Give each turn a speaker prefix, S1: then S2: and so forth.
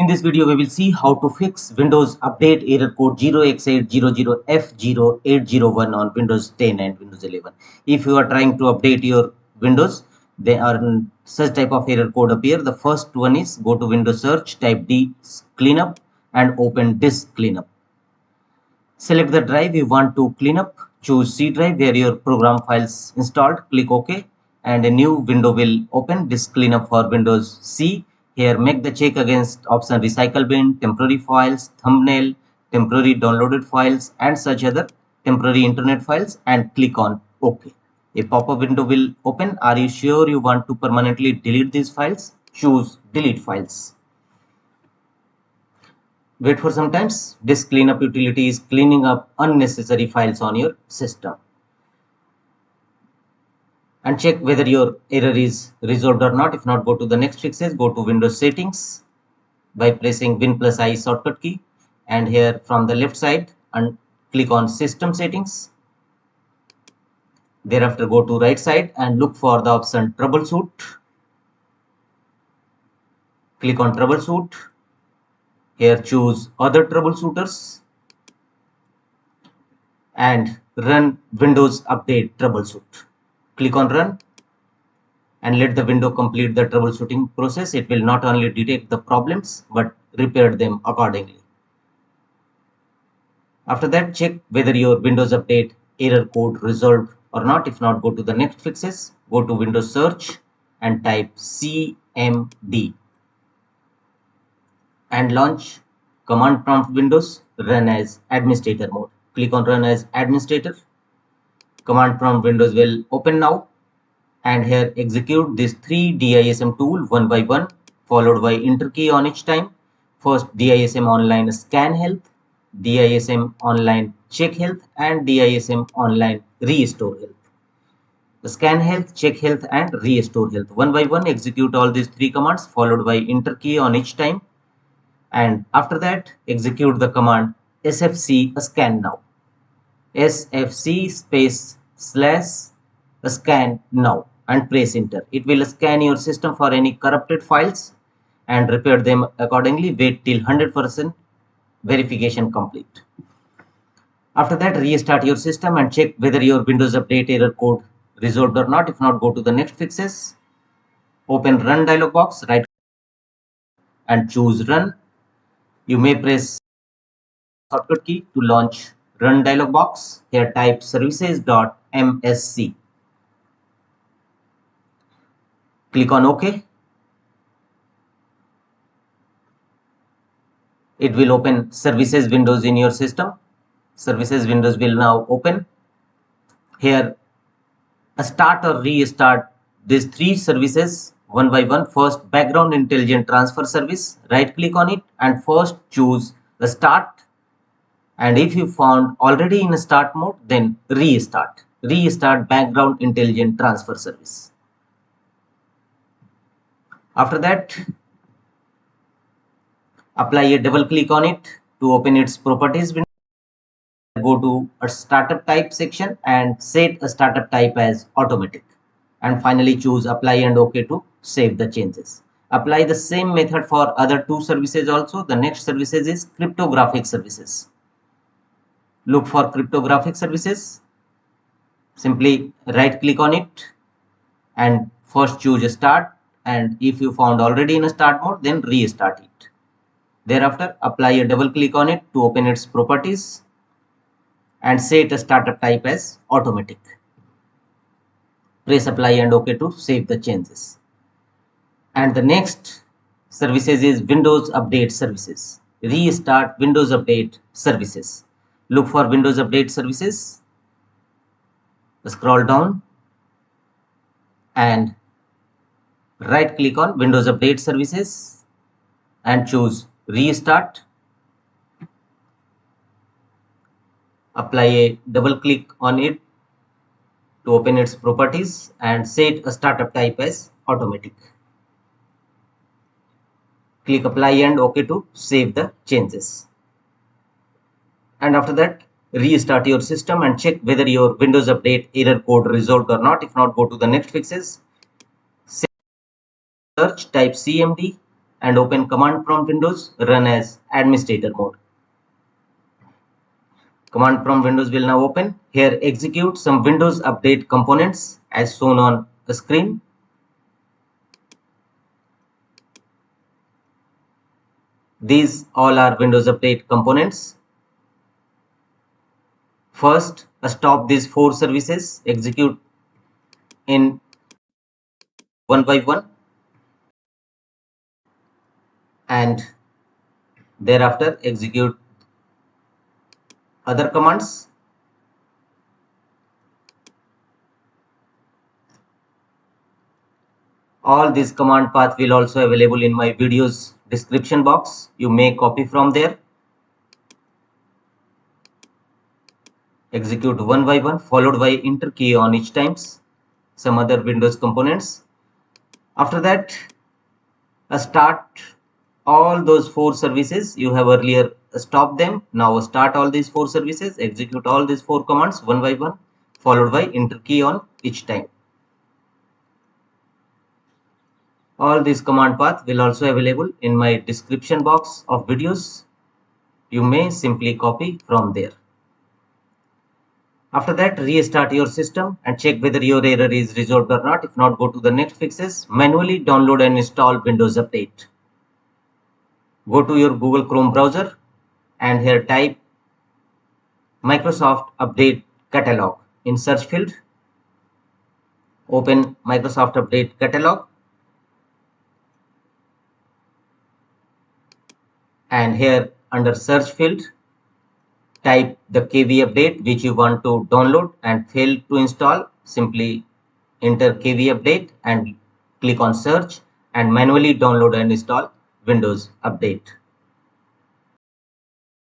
S1: In this video, we will see how to fix Windows Update error code 0x800f0801 on Windows 10 and Windows 11. If you are trying to update your Windows, there are such type of error code appear. The first one is go to Windows search, type disk cleanup and open disk cleanup. Select the drive you want to clean up. Choose C drive where your program files installed. Click OK and a new window will open. Disk cleanup for Windows C. Here make the check against option recycle bin, temporary files, thumbnail, temporary downloaded files and such other temporary internet files and click on OK. A pop-up window will open. Are you sure you want to permanently delete these files? Choose delete files. Wait for some time. Disk cleanup utility is cleaning up unnecessary files on your system. And check whether your error is resolved or not. If not, go to the next fixes. Go to Windows settings by pressing Win+I shortcut key. And here from the left side and click on system settings. Thereafter go to right side and look for the option troubleshoot. Click on troubleshoot. Here choose other troubleshooters and run Windows Update troubleshoot. Click on run and let the window complete the troubleshooting process. It will not only detect the problems but repair them accordingly. After that, check whether your Windows Update error code resolved or not. If not, go to the next fixes. Go to Windows search and type cmd and launch command prompt Windows. Run as administrator mode. Click on run as administrator. Command prompt Windows will open now and here execute these three DISM tool one by one followed by enter key on each time. First DISM online scanhealth, DISM online checkhealth and DISM online restorehealth. Scanhealth, checkhealth and restorehealth. One by one execute all these three commands followed by enter key on each time. And after that execute the command sfc scan now. sfc space / scan now and press enter. It will scan your system for any corrupted files and repair them accordingly. Wait till 100% verification complete. After that, restart your system and check whether your Windows Update error code resolved or not. If not, go to the next fixes. Open run dialog box, right and choose run. You may press shortcut key to launch run dialog box. Here type services.msc. Click on OK. It will open services windows in your system. Services windows will now open. Here start or restart these three services one by one. First, background intelligent transfer service. Right click on it and first choose the start. And if you found already in start mode, then restart. Restart background intelligent transfer service. After that, apply a double click on it to open its properties window. Go to a startup type section and set a startup type as automatic. And finally choose apply and OK to save the changes. Apply the same method for other two services also. The next services is cryptographic services. Look for cryptographic services. Simply right click on it and first choose start, and if you found already in a start mode, then restart it. Thereafter apply a double click on it to open its properties and set a startup type as automatic. Press apply and OK to save the changes. And the next services is Windows Update services. Restart Windows Update services. Look for Windows Update services. Scroll down and right click on Windows Update services and choose restart. Apply a double click on it to open its properties and set a startup type as automatic. Click apply and OK to save the changes. And after that, restart your system and check whether your Windows Update error code resolved or not. If not, go to the next fixes. Search, type cmd and open command prompt windows, run as administrator mode. Command prompt windows will now open. Here execute some Windows update components as shown on the screen. These all are Windows update components. First, stop these 4 services, execute in one by one, and thereafter execute other commands. All these command path will also available in my videos description box. You may copy from there. Execute one by one, followed by enter key on each times. Some other Windows components. After that, start all those 4 services. You have earlier stopped them. Now start all these 4 services. Execute all these 4 commands one by one, followed by enter key on each time. All these command path will also available in my description box of videos. You may simply copy from there. After that, restart your system and check whether your error is resolved or not. If not, go to the next fixes. Manually download and install Windows Update. Go to your Google Chrome browser and here type Microsoft Update Catalog in search field. Open Microsoft Update Catalog. And here under search field, type the KV update which you want to download and fail to install. Simply enter KV update and click on search and manually download and install Windows Update.